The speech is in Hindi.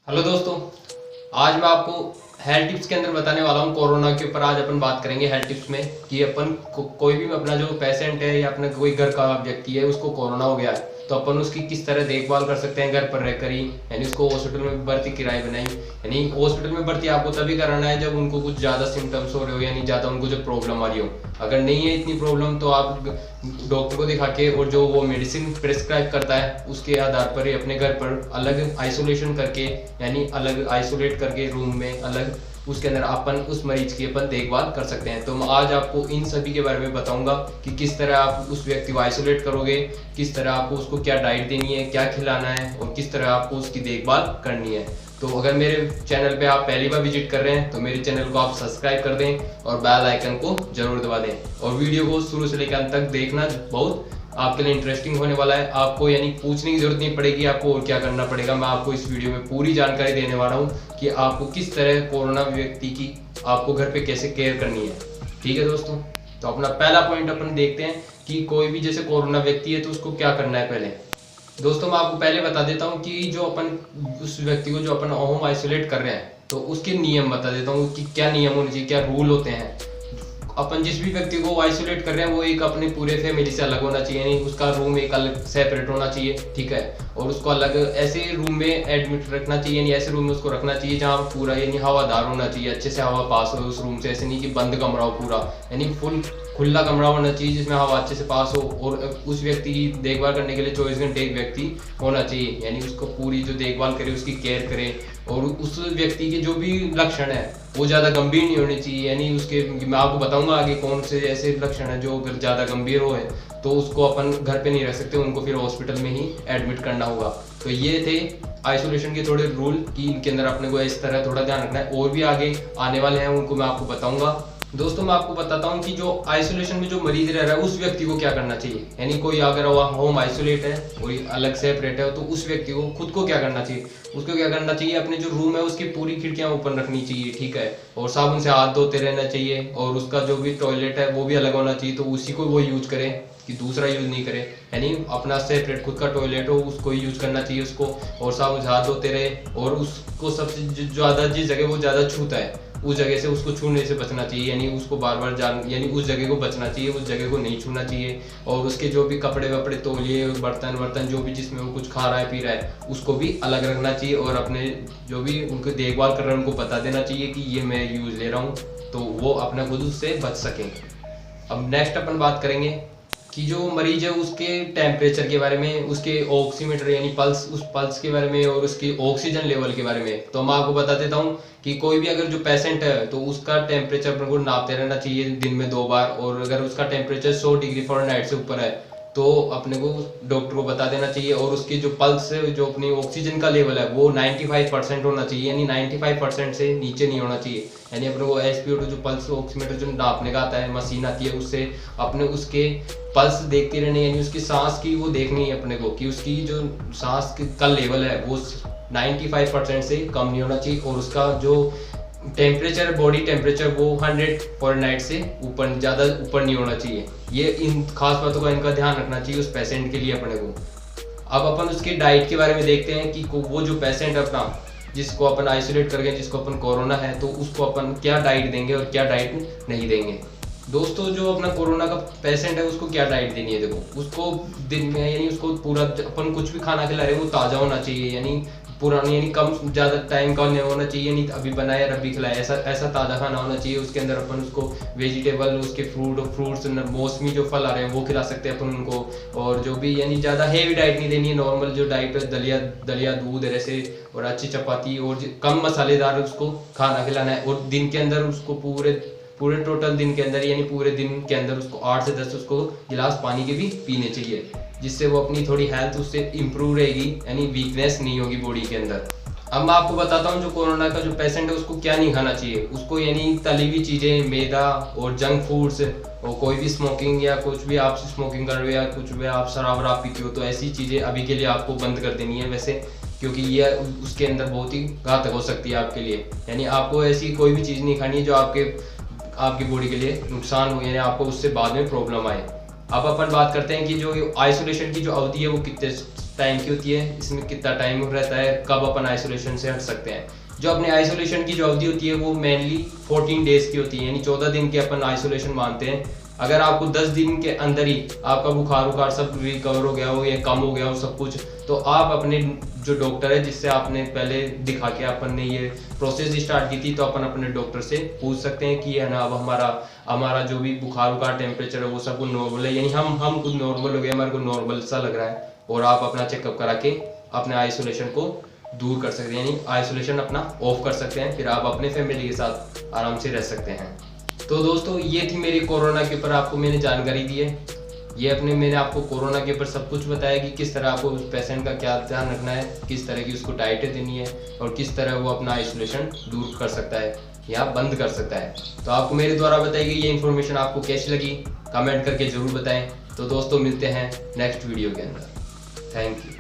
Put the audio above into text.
हेलो दोस्तों, आज मैं आपको हेल्थ टिप्स के अंदर बताने वाला हूँ। कोरोना के ऊपर आज अपन बात करेंगे हेल्थ टिप्स में कि अपन कोई भी अपना जो पेशेंट है या अपना कोई घर का व्यक्ति है उसको कोरोना हो गया है तो अपन उसकी किस तरह देखभाल कर सकते हैं घर पर रहकर ही। यानी उसको हॉस्पिटल में भर्ती किराए बनाई, यानी हॉस्पिटल में भर्ती आपको तभी कराना है जब उनको कुछ ज़्यादा सिम्टम्स हो रहे हो, यानी ज़्यादा उनको जो प्रॉब्लम आ रही हो। अगर नहीं है इतनी प्रॉब्लम तो आप डॉक्टर को दिखा के और जो वो मेडिसिन प्रिस्क्राइब करता है उसके आधार पर ही अपने घर पर अलग आइसोलेशन करके, यानी अलग आइसोलेट करके रूम में अलग, उसके अंदर अपन उस मरीज की अपन देखभाल कर सकते हैं। तो मैं आज आपको इन सभी के बारे में बताऊंगा कि किस तरह आप उस व्यक्ति को आइसोलेट करोगे, किस तरह आपको उसको क्या डाइट देनी है, क्या खिलाना है और किस तरह आपको उसकी देखभाल करनी है। तो अगर मेरे चैनल पे आप पहली बार विजिट कर रहे हैं तो मेरे चैनल को आप सब्सक्राइब कर दें और बेल आइकन को जरूर दबा दें और वीडियो को शुरू से लेकर अंत तक देखना, बहुत आपके लिए इंटरेस्टिंग होने वाला है। आपको यानी पूछने की जरूरत नहीं पड़ेगी आपको और क्या करना पड़ेगा। मैं आपको इस वीडियो में पूरी जानकारी देने वाला हूँ कि आपको किस तरह कोरोना व्यक्ति की आपको घर पे कैसे केयर करनी है। ठीक है दोस्तों, तो अपना पहला पॉइंट अपन देखते हैं कि कोई भी जैसे कोरोना व्यक्ति है तो उसको क्या करना है। पहले दोस्तों मैं आपको पहले बता देता हूँ कि जो अपन उस व्यक्ति को जो अपन होम आइसोलेट कर रहे हैं तो उसके नियम बता देता हूँ कि क्या नियम होने चाहिए, क्या रूल होते हैं। अपन जिस भी व्यक्ति को आइसोलेट कर रहे हैं वो एक अपने पूरे फैमिली से अलग होना चाहिए, यानी उसका रूम एक अलग सेपरेट होना चाहिए। ठीक है, और उसको अलग ऐसे रूम में एडमिट रखना चाहिए, यानी ऐसे रूम में उसको रखना चाहिए जहाँ पूरा यानी हवादार होना चाहिए, अच्छे से हवा पास हो उस रूम से। ऐसे नहीं कि बंद कमरा हो पूरा, यानी फुल खुला कमरा होना चाहिए जिसमें हवा अच्छे से पास हो। और उस व्यक्ति की देखभाल करने के लिए 24 घंटे एक व्यक्ति होना चाहिए, यानी उसको पूरी जो देखभाल करे उसकी केयर करे। और उस व्यक्ति के जो भी लक्षण है वो ज़्यादा गंभीर नहीं होने चाहिए, यानी उसके मैं आपको बताऊंगा आगे कौन से ऐसे लक्षण है जो अगर ज़्यादा गंभीर हो है तो उसको अपन घर पे नहीं रख सकते, उनको फिर हॉस्पिटल में ही एडमिट करना होगा। तो ये थे आइसोलेशन के थोड़े रूल कि इनके अंदर अपने को इस तरह थोड़ा ध्यान रखना है। और भी आगे आने वाले हैं उनको मैं आपको बताऊंगा। दोस्तों मैं आपको बताता हूँ कि जो आइसोलेशन में जो मरीज रह रहा है उस व्यक्ति को क्या करना चाहिए। यानी कोई अगर वो होम आइसोलेट है, कोई अलग सेपरेट है, तो उस व्यक्ति को खुद को क्या करना चाहिए। उसको क्या करना चाहिए, अपने जो रूम है उसकी पूरी खिड़कियां ओपन रखनी चाहिए। ठीक है, और साबुन से हाथ धोते रहना चाहिए। और उसका जो भी टॉयलेट है वो भी अलग होना चाहिए, तो उसी को वो यूज करे कि दूसरा यूज नहीं करे। यानी अपना सेपरेट खुद का टॉयलेट हो उसको यूज करना चाहिए उसको, और साबुन से हाथ धोते रहे। और उसको सबसे ज़्यादा जिस जगह वो ज़्यादा छूता है उस जगह से उसको छूने से बचना चाहिए, यानी उसको बार बार यानी उस जगह को बचना चाहिए, उस जगह को नहीं छूना चाहिए। और उसके जो भी कपड़े वपड़े, तौलिए, बर्तन वर्तन जो भी जिसमें वो कुछ खा रहा है पी रहा है उसको भी अलग रखना चाहिए। और अपने जो भी उनको देखभाल कर रहे हैं उनको बता देना चाहिए कि ये मैं यूज ले रहा हूँ, तो वो अपना खुद उससे बच सकें। अब नेक्स्ट अपन बात करेंगे कि जो मरीज है उसके टेम्परेचर के बारे में, उसके ऑक्सीमीटर यानी पल्स, उस पल्स के बारे में और उसकी ऑक्सीजन लेवल के बारे में। तो मैं आपको बता देता हूँ कि कोई भी अगर जो पेशेंट है तो उसका टेम्परेचर अपने को नापते रहना चाहिए दिन में 2 बार। और अगर उसका टेम्परेचर 100 डिग्री फ़ारेनहाइट से ऊपर है तो अपने को डॉक्टर को बता देना चाहिए। और उसकी जो पल्स है, जो अपनी ऑक्सीजन का लेवल है वो 95% होना चाहिए, यानी 95% से नीचे नहीं होना चाहिए। यानी अपने को SpO2 जो पल्स ऑक्सीमीटर जो नापने का आता है, मशीन आती है, उससे अपने उसके पल्स देखते रहने, यानी उसकी सांस की वो देखनी है अपने को कि उसकी जो सांस का लेवल है वो 95% से कम नहीं होना चाहिए। और उसका जो टेम्परेचर, बॉडी टेम्परेचर वो 100 फ़ारेनहाइट से ऊपर, ज़्यादा ऊपर नहीं होना चाहिए। ये इन खास बातों का इनका ध्यान रखना चाहिए उस पेशेंट के लिए अपने को। अब अपन उसके डाइट के बारे में देखते हैं कि वो जो पेशेंट है अपना, जिसको अपन आइसोलेट कर गए, जिसको अपन कोरोना है, तो उसको अपन क्या डाइट देंगे और क्या डाइट नहीं देंगे। दोस्तों जो अपना कोरोना का पेशेंट है उसको क्या डाइट देनी है, देखो उसको दिन में यानी उसको पूरा अपन कुछ भी खाना खिला रहे हैं वो ताज़ा होना चाहिए, यानी पुरानी, यानी कम ज़्यादा टाइम का नहीं होना चाहिए, नहीं अभी बनाया और अभी खिलाया, ऐसा ताज़ा खाना होना चाहिए। उसके अंदर अपन उसको वेजिटेबल, उसके फ्रूट्स, मौसमी जो फल आ रहे हैं वो खिला सकते हैं अपन उनको। और जो भी यानी ज़्यादा हेवी डाइट नहीं देनी है, नॉर्मल जो डाइट है, दलिया दूध ऐसे और अच्छी चपाती और कम मसालेदार उसको खाना खिलाना है। और दिन के अंदर उसको पूरे टोटल दिन के अंदर, यानी पूरे दिन के अंदर उसको 8 से 10 उसको गिलास पानी के भी पीने चाहिए, जिससे वो अपनी थोड़ी हेल्थ उससे इम्प्रूव रहेगी, यानी वीकनेस नहीं होगी बॉडी के अंदर। अब मैं आपको बताता हूँ जो कोरोना का जो पेशेंट है उसको क्या नहीं खाना चाहिए। उसको यानी तली हुई चीज़ें, मैदा और जंक फूड्स, और कोई भी स्मोकिंग या कुछ भी आप स्मोकिंग कर रहे हो या कुछ भी आप शराब वराब पीते हो तो ऐसी चीज़ें अभी के लिए आपको बंद कर देनी है वैसे, क्योंकि ये उसके अंदर बहुत ही घातक हो सकती है आपके लिए। यानी आपको ऐसी कोई भी चीज़ नहीं खानी है जो आपकी बॉडी के लिए नुकसान हो, यानी आपको उससे बाद में प्रॉब्लम आए। अब अपन बात करते हैं कि जो आइसोलेशन की जो अवधि है वो कितने टाइम की होती है, इसमें कितना टाइम रहता है, कब अपन आइसोलेशन से हट सकते हैं। जो अपने आइसोलेशन की जो अवधि होती है वो मेनली 14 डेज की होती है, यानी 14 दिन के अपन आइसोलेशन मानते हैं। अगर आपको 10 दिन के अंदर ही आपका बुखार सब रिकवर हो गया हो या कम हो गया हो सब कुछ, तो आप अपने जो डॉक्टर है जिससे आपने पहले दिखा के अपन ने ये प्रोसेस स्टार्ट की थी, तो अपन अपने डॉक्टर से पूछ सकते हैं कि है ना अब हमारा जो भी बुखार टेम्परेचर है वो सब नॉर्मल है, यानी हम कुछ नॉर्मल हो गया, हमारे को नॉर्मल सा लग रहा है, और आप अपना चेकअप करा के अपने आइसोलेशन को दूर कर सकते हैं, यानी आइसोलेशन अपना ऑफ कर सकते हैं। फिर आप अपने फैमिली के साथ आराम से रह सकते हैं। तो दोस्तों ये थी मेरी कोरोना के ऊपर आपको मैंने जानकारी दी है। मैंने आपको कोरोना के ऊपर सब कुछ बताया कि किस तरह आपको उस पेशेंट का क्या ध्यान रखना है, किस तरह की उसको डाइटें देनी है, और किस तरह वो अपना आइसोलेशन दूर कर सकता है या बंद कर सकता है। तो आपको मेरे द्वारा बताई गई ये इन्फॉर्मेशन आपको कैसी लगी कमेंट करके ज़रूर बताएं। तो दोस्तों मिलते हैं नेक्स्ट वीडियो के अंदर। Thank you.